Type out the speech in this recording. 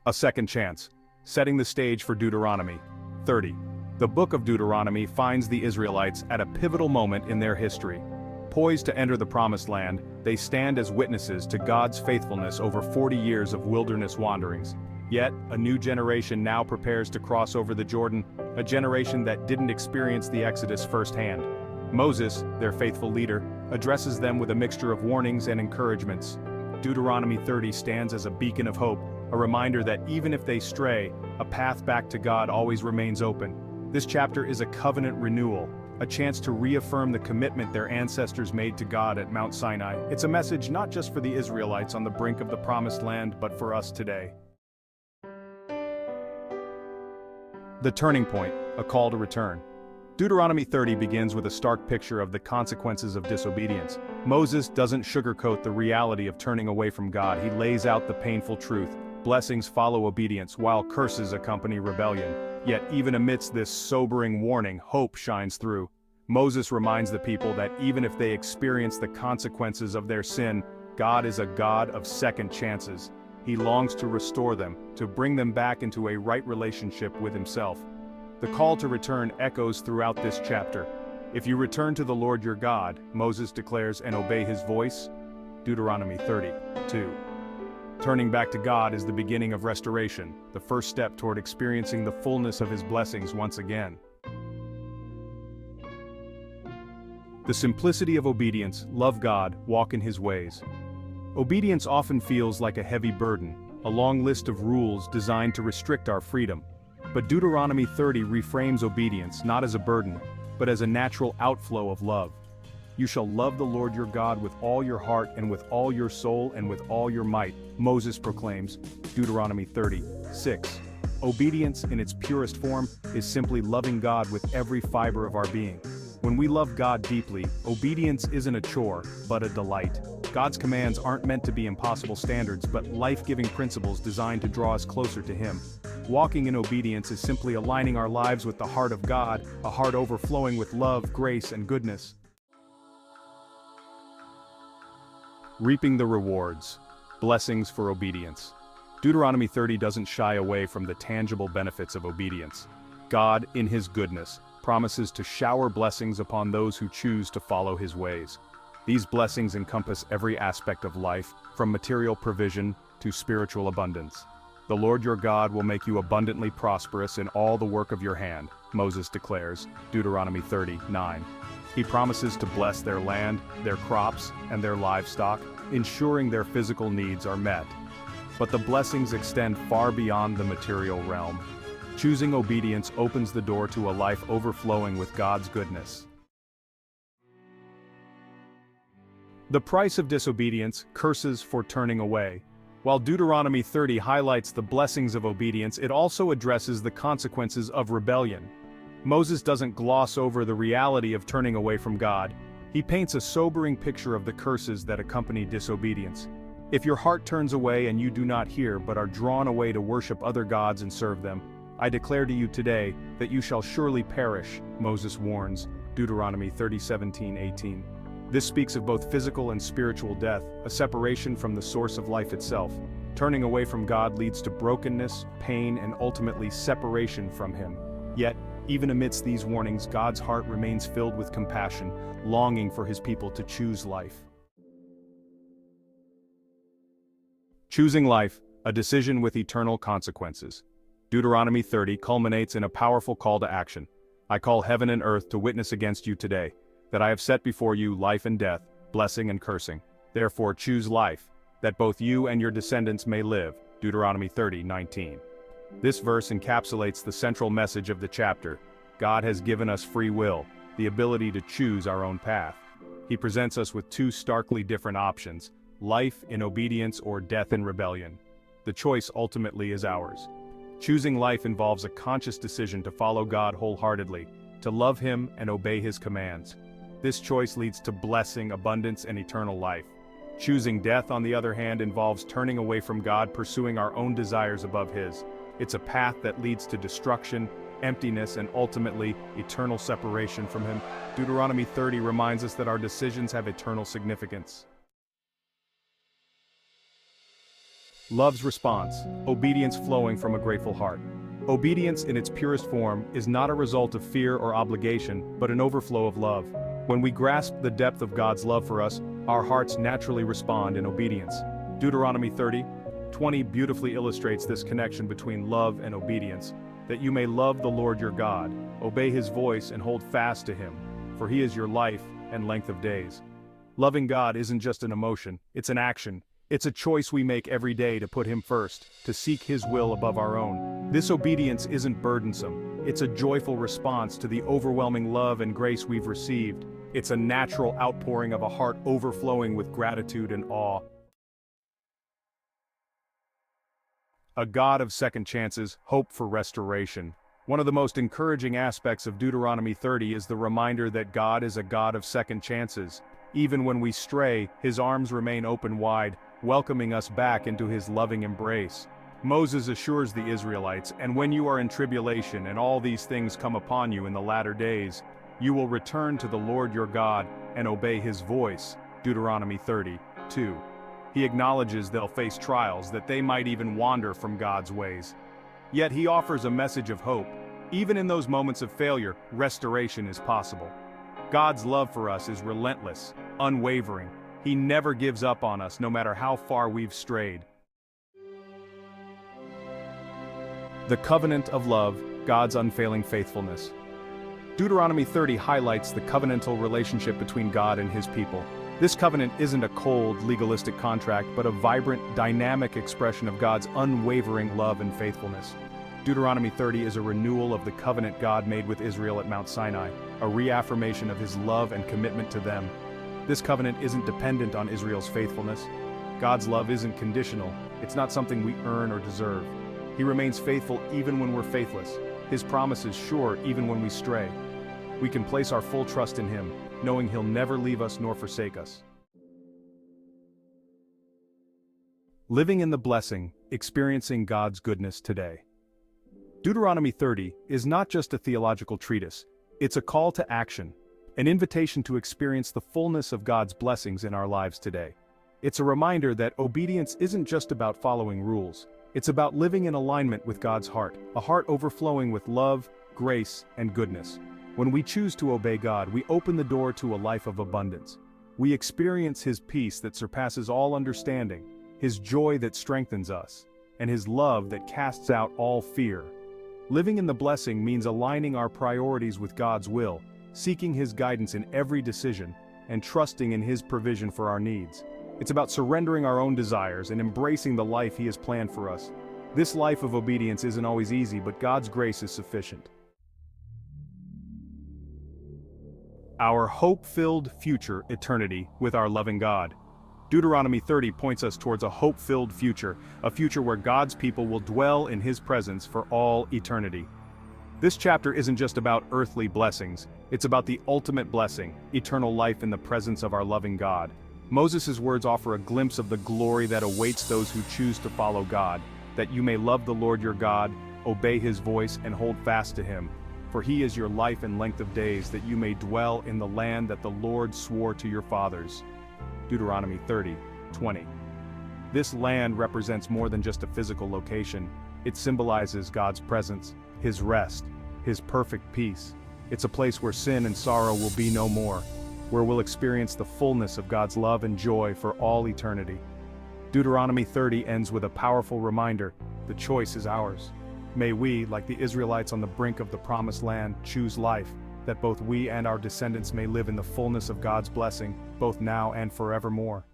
A second chance, setting the stage for Deuteronomy 30. The book of Deuteronomy finds the Israelites at a pivotal moment in their history. Poised to enter the Promised Land, they stand as witnesses to God's faithfulness over 40 years of wilderness wanderings. Yet, a new generation now prepares to cross over the Jordan, a generation that didn't experience the Exodus firsthand. Moses, their faithful leader, addresses them with a mixture of warnings and encouragements. Deuteronomy 30 stands as a beacon of hope, a reminder that even if they stray, a path back to God always remains open. This chapter is a covenant renewal, a chance to reaffirm the commitment their ancestors made to God at Mount Sinai. It's a message not just for the Israelites on the brink of the Promised Land, but for us today. The turning point, a call to return. Deuteronomy 30 begins with a stark picture of the consequences of disobedience. Moses doesn't sugarcoat the reality of turning away from God. He lays out the painful truth. Blessings follow obedience, while curses accompany rebellion. Yet even amidst this sobering warning, hope shines through. Moses reminds the people that even if they experience the consequences of their sin, God is a God of second chances. He longs to restore them, to bring them back into a right relationship with Himself. The call to return echoes throughout this chapter. If you return to the Lord your God, Moses declares, and obey His voice. Deuteronomy 30:2. Turning back to God is the beginning of restoration, the first step toward experiencing the fullness of His blessings once again. The simplicity of obedience. Love God, walk in His ways. Obedience often feels like a heavy burden, a long list of rules designed to restrict our freedom. But Deuteronomy 30 reframes obedience not as a burden, but as a natural outflow of love. You shall love the Lord your God with all your heart and with all your soul and with all your might, Moses proclaims, Deuteronomy 30:6. Obedience in its purest form is simply loving God with every fiber of our being. When we love God deeply, obedience isn't a chore, but a delight. God's commands aren't meant to be impossible standards, but life-giving principles designed to draw us closer to Him. Walking in obedience is simply aligning our lives with the heart of God, a heart overflowing with love, grace, and goodness. Reaping the rewards. Blessings for obedience. Deuteronomy 30 doesn't shy away from the tangible benefits of obedience. God, in His goodness, promises to shower blessings upon those who choose to follow His ways. These blessings encompass every aspect of life, from material provision to spiritual abundance. The Lord your God will make you abundantly prosperous in all the work of your hand, Moses declares, Deuteronomy 30:9. He promises to bless their land, their crops, and their livestock, ensuring their physical needs are met. But the blessings extend far beyond the material realm. Choosing obedience opens the door to a life overflowing with God's goodness. The price of disobedience, curses for turning away. While Deuteronomy 30 highlights the blessings of obedience, it also addresses the consequences of rebellion. Moses doesn't gloss over the reality of turning away from God. He paints a sobering picture of the curses that accompany disobedience. If your heart turns away and you do not hear but are drawn away to worship other gods and serve them, I declare to you today that you shall surely perish, Moses warns, Deuteronomy 30:17-18. This speaks of both physical and spiritual death, a separation from the source of life itself. Turning away from God leads to brokenness, pain, and ultimately separation from Him. Yet, even amidst these warnings, God's heart remains filled with compassion, longing for His people to choose life. Choosing life, a decision with eternal consequences. Deuteronomy 30 culminates in a powerful call to action. I call heaven and earth to witness against you today, that I have set before you life and death, blessing and cursing. Therefore choose life, that both you and your descendants may live. Deuteronomy 30:19. This verse encapsulates the central message of the chapter. God has given us free will, the ability to choose our own path. He presents us with two starkly different options, life in obedience or death in rebellion. The choice ultimately is ours. Choosing life involves a conscious decision to follow God wholeheartedly, to love Him and obey His commands. This choice leads to blessing, abundance, and eternal life. Choosing death, on the other hand, involves turning away from God, pursuing our own desires above His. It's a path that leads to destruction, emptiness, and ultimately, eternal separation from Him. Deuteronomy 30 reminds us that our decisions have eternal significance. Love's response, obedience flowing from a grateful heart. Obedience in its purest form is not a result of fear or obligation, but an overflow of love. When we grasp the depth of God's love for us, our hearts naturally respond in obedience. Deuteronomy 30:20 beautifully illustrates this connection between love and obedience, that you may love the Lord your God, obey his voice and hold fast to him, for he is your life and length of days. Loving God isn't just an emotion, it's an action. It's a choice we make every day to put him first, to seek his will above our own. This obedience isn't burdensome, it's a joyful response to the overwhelming love and grace we've received. It's a natural outpouring of a heart overflowing with gratitude and awe. A God of second chances, hope for restoration. One of the most encouraging aspects of Deuteronomy 30 is the reminder that God is a God of second chances. Even when we stray, his arms remain open wide, welcoming us back into his loving embrace. Moses assures the Israelites, "And when you are in tribulation and all these things come upon you in the latter days, you will return to the Lord your God and obey his voice." Deuteronomy 30:2. He acknowledges they'll face trials, that they might even wander from God's ways. Yet he offers a message of hope. Even in those moments of failure, restoration is possible. God's love for us is relentless, unwavering. He never gives up on us, no matter how far we've strayed. The covenant of love, God's unfailing faithfulness. Deuteronomy 30 highlights the covenantal relationship between God and his people. This covenant isn't a cold, legalistic contract, but a vibrant, dynamic expression of God's unwavering love and faithfulness. Deuteronomy 30 is a renewal of the covenant God made with Israel at Mount Sinai, a reaffirmation of his love and commitment to them. This covenant isn't dependent on Israel's faithfulness. God's love isn't conditional, it's not something we earn or deserve. He remains faithful even when we're faithless. His promise is sure even when we stray. We can place our full trust in him, knowing he'll never leave us nor forsake us. Living in the blessing, experiencing God's goodness today. Deuteronomy 30 is not just a theological treatise, it's a call to action, an invitation to experience the fullness of God's blessings in our lives today. It's a reminder that obedience isn't just about following rules, it's about living in alignment with God's heart, a heart overflowing with love, grace, and goodness. When we choose to obey God, we open the door to a life of abundance. We experience his peace that surpasses all understanding, his joy that strengthens us, and his love that casts out all fear. Living in the blessing means aligning our priorities with God's will, seeking his guidance in every decision, and trusting in his provision for our needs. It's about surrendering our own desires and embracing the life he has planned for us. This life of obedience isn't always easy, but God's grace is sufficient. Our hope-filled future eternity with our loving God. Deuteronomy 30 points us towards a hope-filled future, a future where God's people will dwell in his presence for all eternity. This chapter isn't just about earthly blessings, it's about the ultimate blessing, eternal life in the presence of our loving God. Moses' words offer a glimpse of the glory that awaits those who choose to follow God, that you may love the Lord your God, obey his voice, and hold fast to him. For he is your life and length of days, that you may dwell in the land that the Lord swore to your fathers. Deuteronomy 30:20. This land represents more than just a physical location. It symbolizes God's presence, his rest, his perfect peace. It's a place where sin and sorrow will be no more, where we'll experience the fullness of God's love and joy for all eternity. Deuteronomy 30 ends with a powerful reminder: the choice is ours. May we, like the Israelites on the brink of the promised land, choose life, that both we and our descendants may live in the fullness of God's blessing, both now and forevermore.